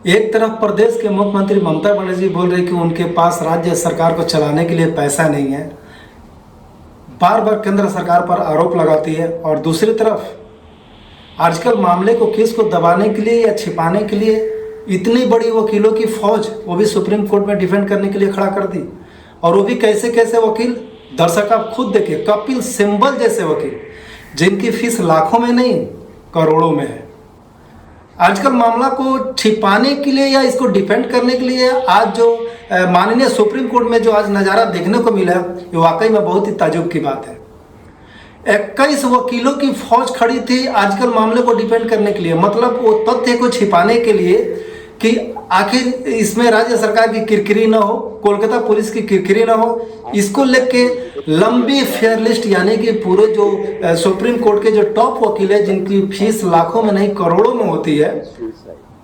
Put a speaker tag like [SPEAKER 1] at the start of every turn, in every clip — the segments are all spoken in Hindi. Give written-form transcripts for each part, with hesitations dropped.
[SPEAKER 1] एक तरफ प्रदेश के मुख्यमंत्री ममता बनर्जी बोल रही कि उनके पास राज्य सरकार को चलाने के लिए पैसा नहीं है, बार बार केंद्र सरकार पर आरोप लगाती है। और दूसरी तरफ आजकल मामले को केस को दबाने के लिए या छिपाने के लिए इतनी बड़ी वकीलों की फौज वो भी सुप्रीम कोर्ट में डिफेंड करने के लिए खड़ा कर दी। और वो भी कैसे कैसे वकील, दर्शक आप खुद देखिए, कपिल सिब्बल जैसे वकील जिनकी फीस लाखों में नहीं करोड़ों में है। आजकल मामला को छिपाने के लिए या इसको डिफेंड करने के लिए आज जो माननीय सुप्रीम कोर्ट में जो आज नज़ारा देखने को मिला, ये वाकई में बहुत ही ताजुब की बात है। 21 वकीलों की फौज खड़ी थी आजकल मामले को डिफेंड करने के लिए, मतलब वो तथ्य को छिपाने के लिए कि आखिर इसमें राज्य सरकार की किरकिरी ना हो, कोलकाता पुलिस की किरकिरी ना हो। इसको लेके लंबी फेयर लिस्ट, यानी कि पूरे जो सुप्रीम कोर्ट के जो टॉप वकील है जिनकी फीस लाखों में नहीं करोड़ों में होती है,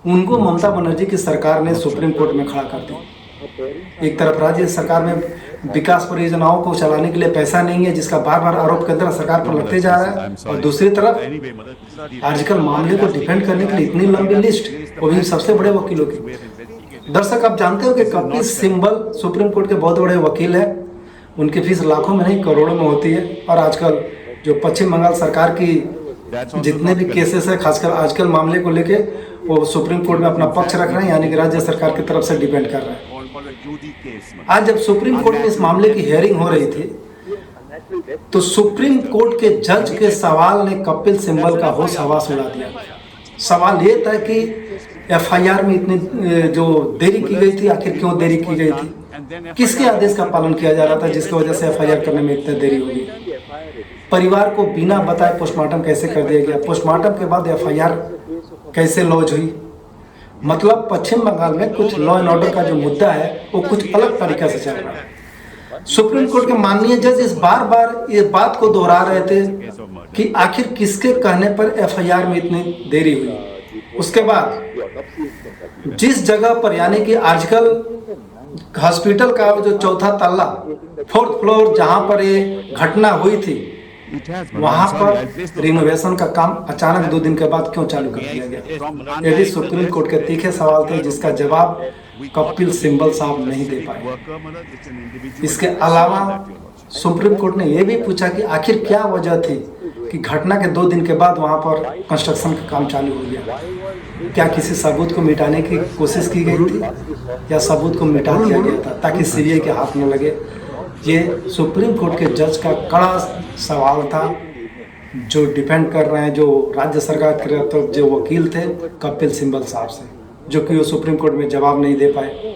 [SPEAKER 1] उनको ममता बनर्जी की सरकार ने सुप्रीम कोर्ट में खड़ा कर दिया। एक तरफ राज्य सरकार में विकास परियोजनाओं को चलाने के लिए पैसा नहीं है, जिसका बार बार आरोप केंद्र सरकार पर लगते जा रहा है, और दूसरी तरफ आजकल मामले को डिफेंड करने के लिए इतनी लंबी लिस्ट, वो भी सबसे बड़े वकीलों की। दर्शक आप जानते हो कि कपिल सिब्बल सुप्रीम कोर्ट के बहुत बड़े वकील हैं, उनकी फीस लाखों में नहीं करोड़ों में होती है। और आजकल जो पश्चिम बंगाल सरकार की जितने भी केसेस है, खासकर आजकल मामले को लेके, वो सुप्रीम कोर्ट में अपना पक्ष रख रहे हैं, यानी कि राज्य सरकार की तरफ से डिपेंड कर रहे हैं। आज जब सुप्रीम कोर्ट में इस मामले की हियरिंग हो रही थी, तो सुप्रीम कोर्ट के जज के सवाल ने कपिल सिब्बल का होश हवास उड़ा दिया। सवाल ये था कि एफआईआर में इतनी जो देरी की गई थी, आखिर क्यों देरी की गई थी, किसके आदेश का पालन किया जा रहा था जिसकी वजह से एफआईआर करने में इतनी देरी होगी, परिवार को बिना बताए पोस्टमार्टम कैसे कर दिया गया, पोस्टमार्टम के बाद एफआईआर कैसे लॉन्च हुई। मतलब पश्चिम बंगाल में कुछ लॉ एंड ऑर्डर का जो मुद्दा है वो कुछ अलग तरीके से चल रहा है। सुप्रीम कोर्ट के माननीय जज इस बार बार ये बात को दोहरा रहे थे कि आखिर किसके कहने पर एफआईआर में इतनी देरी हुई। उसके बाद जिस जगह पर, यानी कि आजकल हॉस्पिटल का जो चौथा तल्ला, 4th फ्लोर जहां पर ये घटना हुई थी, वहां पर रिनोवेशन का काम अचानक 2 दिन के बाद क्यों चालू कर दिया गया। ये भी सुप्रीम कोर्ट के तीखे सवाल थे जिसका जवाब कपिल सिब्बल साहब नहीं दे पाए। इसके अलावा सुप्रीम कोर्ट ने यह भी पूछा कि आखिर क्या वजह थी कि घटना के 2 दिन के बाद वहां पर कंस्ट्रक्शन का काम चालू हो गया। क्या किसी सबूत को मिटाने की कोशिश की गई थी या सबूत को मिटा दिया गया था ताकि सीबीआई के हाथ में लगे। ये सुप्रीम कोर्ट के जज का कड़ा सवाल था, जो डिफेंड कर रहे हैं जो राज्य सरकार के तरफ जो वकील थे कपिल सिब्बल साहब से, जो कि वो सुप्रीम कोर्ट में जवाब नहीं दे पाए।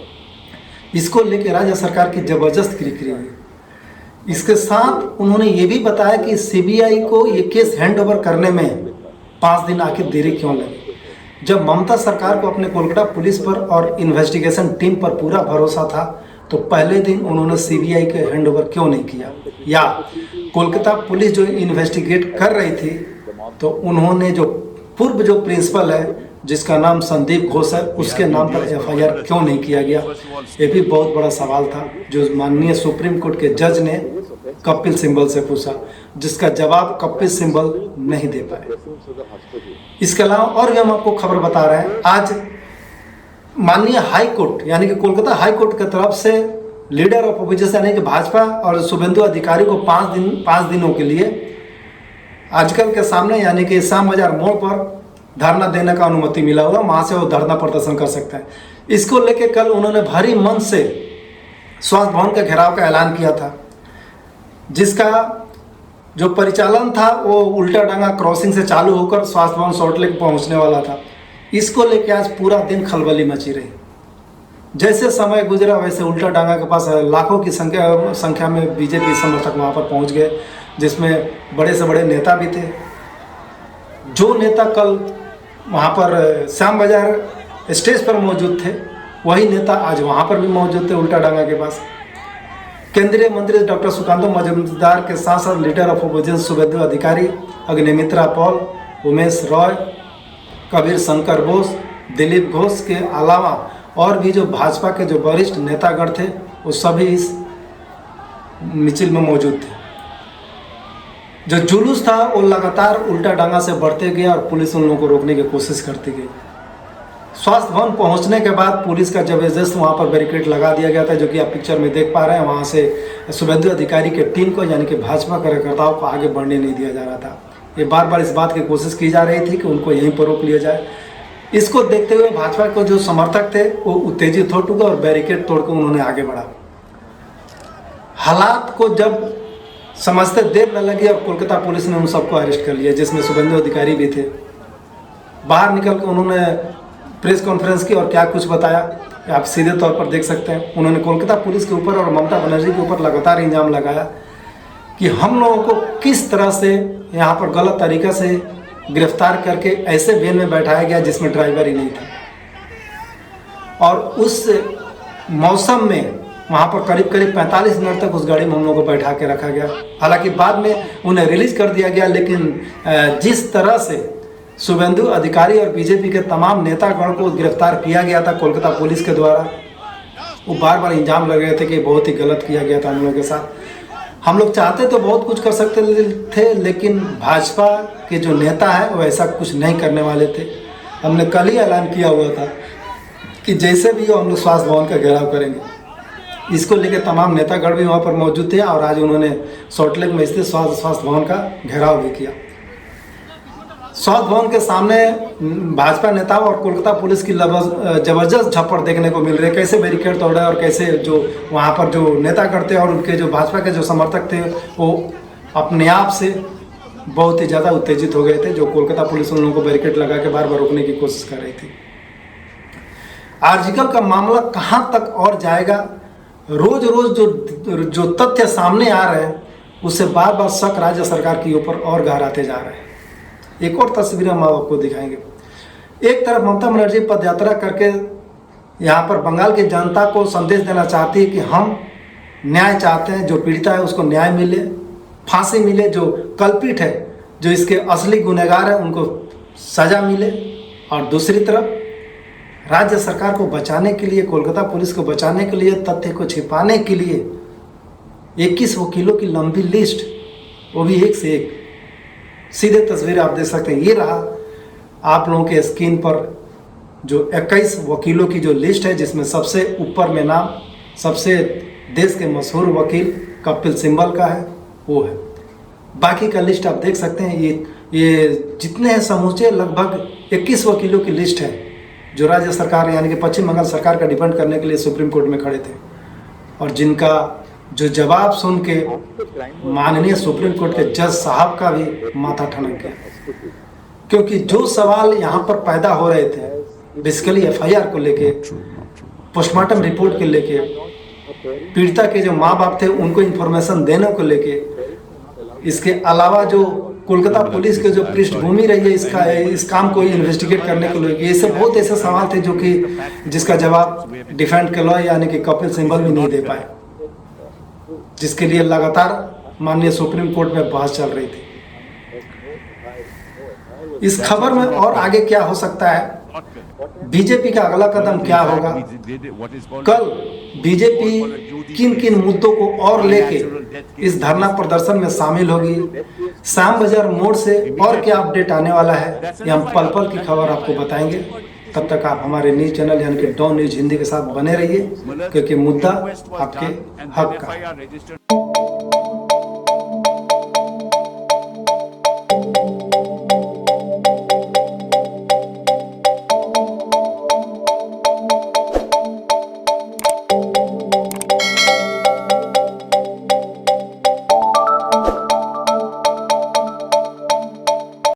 [SPEAKER 1] इसको लेकर राज्य सरकार की जबरदस्त किरकिरी हुई। इसके साथ उन्होंने ये भी बताया कि सीबीआई को ये केस हैंड ओवर करने में 5 दिन आखिर देरी क्यों लगी, जब ममता सरकार को अपने कोलकाता पुलिस पर और इन्वेस्टिगेशन टीम पर पूरा भरोसा था, तो पहले दिन उन्होंने सीबीआई के हैंड ओवर क्यों नहीं किया। या कोलकाता पुलिस जो इन्वेस्टिगेट कर रही थी, तो उन्होंने जो पूर्व जो प्रिंसिपल है जिसका नाम संदीप घोष है, उसके नाम पर एफआईआर क्यों नहीं किया गया। ये भी बहुत बड़ा सवाल था जो माननीय सुप्रीम कोर्ट के जज ने कपिल सिब्बल से पूछा, जिसका जवाब कपिल सिब्बल नहीं दे पाए। इसके अलावा और भी हम आपको खबर बता रहे हैं, आज माननीय हाई कोर्ट यानी कि कोलकाता हाई कोर्ट की तरफ से लीडर ऑफ अपोजिशन यानी कि भाजपा और शुभेंदु अधिकारी को 5 दिनों के लिए आजकल के सामने यानी कि शाम बाजार मोड़ पर धरना देने का अनुमति मिला हुआ, वहां से वो धरना प्रदर्शन कर सकता है। इसको लेकर कल उन्होंने भारी मन से स्वास्थ्य भवन के घेराव का ऐलान किया था, जिसका जो परिचालन था वो उल्टा डांगा क्रॉसिंग से चालू होकर स्वास्थ्य भवन सॉल्टलेक पहुंचने वाला था। इसको लेकर आज पूरा दिन खलबली मची रही। जैसे समय गुजरा वैसे उल्टा डांगा के पास लाखों की संख्या में बीजेपी समर्थक वहां पर पहुंच गए, जिसमें बड़े से बड़े नेता भी थे। जो नेता कल वहां पर श्याम बाजार स्टेज पर मौजूद थे, वही नेता आज वहां पर भी मौजूद थे उल्टा डांगा के पास। केंद्रीय मंत्री डॉक्टर सुकांतो मजूमदार के साथ साथ लीडर ऑफ अपोजिशन शुभेंदु अधिकारी, अग्निमित्रा पॉल, उमेश रॉय, कबीर शंकर बोस, दिलीप घोष के अलावा और भी जो भाजपा के जो वरिष्ठ नेतागण थे वो सभी इस मिছিল में मौजूद थे। जो जुलूस था वो लगातार उल्टा डांगा से बढ़ते गया और पुलिस उन लोगों को रोकने की कोशिश करती गई। स्वास्थ्य भवन पहुंचने के बाद पुलिस का जबरदस्त वहां पर बैरिकेड लगा दिया गया था, जो कि आप पिक्चर में देख पा रहे हैं। वहां से शुभेंदु अधिकारी के टीम को यानी कि भाजपा कार्यकर्ताओं को आगे बढ़ने नहीं दिया जा रहा था। ये बार बार इस बात की कोशिश की जा रही थी कि उनको यहीं पर रोक लिया जाए। इसको देखते हुए भाजपा को जो समर्थक थे वो उत्तेजित हो चुके और बैरिकेड तोड़कर उन्होंने आगे बढ़ा। हालात को जब समझते देर न लगी और कोलकाता पुलिस ने उन सबको अरेस्ट कर लिया, जिसमें शुभेंदु अधिकारी भी थे। बाहर निकल कर उन्होंने प्रेस कॉन्फ्रेंस की और क्या कुछ बताया, आप सीधे तौर पर देख सकते हैं। उन्होंने कोलकाता पुलिस के ऊपर और ममता बनर्जी के ऊपर लगातार इल्जाम लगाया कि हम लोगों को किस तरह से यहाँ पर गलत तरीक़े से गिरफ्तार करके ऐसे वैन में बैठाया गया जिसमें ड्राइवर ही नहीं था। और उस मौसम में वहाँ पर करीब 45 मिनट तक उस गाड़ी में हम लोगों को बैठा के रखा गया। हालांकि बाद में उन्हें रिलीज कर दिया गया, लेकिन जिस तरह से शुभेंदु अधिकारी और बीजेपी के तमाम नेतागण को गिरफ्तार किया गया था कोलकाता पुलिस के द्वारा, वो बार बार इल्जाम लग रहे थे कि बहुत ही गलत किया गया था हम लोगों के साथ। हम लोग चाहते तो बहुत कुछ कर सकते थे, लेकिन भाजपा के जो नेता हैं वो ऐसा कुछ नहीं करने वाले थे। हमने कल ही ऐलान किया हुआ था कि जैसे भी हो हम लोग स्वास्थ्य भवन का घेराव करेंगे। इसको लेकर तमाम नेतागण भी वहाँ पर मौजूद थे और आज उन्होंने सॉल्टलेक में स्थित स्वास्थ्य भवन का घेराव भी किया। स्वास्थ्य भवन के सामने भाजपा नेताओं और कोलकाता पुलिस की जबरदस्त झपट देखने को मिल रही है। कैसे बैरिकेड तोड़े और कैसे जो वहाँ पर जो नेतागण थे और उनके जो भाजपा के जो समर्थक थे वो अपने आप से बहुत ही ज़्यादा उत्तेजित हो गए थे, जो कोलकाता पुलिस उन लोगों को बैरिकेड लगा के बार बार रोकने की कोशिश कर रही थी। आर्जिकल का मामला कहाँ तक और जाएगा, रोज रोज जो तथ्य सामने आ रहे हैं उससे बार बार शक राज्य सरकार के ऊपर और गहराते जा रहे हैं। एक और तस्वीर हम आपको दिखाएंगे। एक तरफ ममता बनर्जी पदयात्रा करके यहाँ पर बंगाल की जनता को संदेश देना चाहती है कि हम न्याय चाहते हैं, जो पीड़िता है उसको न्याय मिले, फांसी मिले, जो कल्पित है, जो इसके असली गुनहगार है उनको सजा मिले। और दूसरी तरफ राज्य सरकार को बचाने के लिए, कोलकाता पुलिस को बचाने के लिए, तथ्य को छिपाने के लिए 21 वकीलों की लंबी लिस्ट, वो भी एक से एक। सीधे तस्वीर आप देख सकते हैं, ये रहा आप लोगों के स्क्रीन पर जो 21 वकीलों की जो लिस्ट है, जिसमें सबसे ऊपर में नाम सबसे देश के मशहूर वकील कपिल सिब्बल का है, वो है। बाकी का लिस्ट आप देख सकते हैं। ये जितने हैं समूचे लगभग 21 वकीलों की लिस्ट है, जो राज्य सरकार यानी कि पश्चिम बंगाल सरकार का डिफेंड करने के लिए सुप्रीम कोर्ट में खड़े थे, और जिनका जो जवाब सुन के माननीय सुप्रीम कोर्ट के जज साहब का भी माथा ठनक गया। क्योंकि जो सवाल यहाँ पर पैदा हो रहे थे बेसिकली एफआईआर को लेके, पोस्टमार्टम रिपोर्ट के लेके, पीड़िता के जो माँ बाप थे उनको इन्फॉर्मेशन देने को लेके, इसके अलावा जो कोलकाता पुलिस के जो पृष्ठभूमि रही है इस काम को इन्वेस्टिगेट करने को लेके, ऐसे बहुत ऐसे सवाल थे जो कि जिसका जवाब डिफेंड के लॉयर यानी कि कपिल सिब्बल भी नहीं दे पाए, जिसके लिए लगातार माननीय सुप्रीम कोर्ट में बहस चल रही थी। इस खबर में और आगे क्या हो सकता है, बीजेपी का अगला कदम क्या होगा, कल बीजेपी किन किन मुद्दों को और लेके इस धरना प्रदर्शन में शामिल होगी, श्याम बाजार मोड़ से और क्या अपडेट आने वाला है, ये हम पल पल की खबर आपको बताएंगे। तब तक आप हमारे न्यूज चैनल यानी कि डॉन न्यूज हिंदी के साथ बने रहिए, क्योंकि मुद्दा आपके हक का।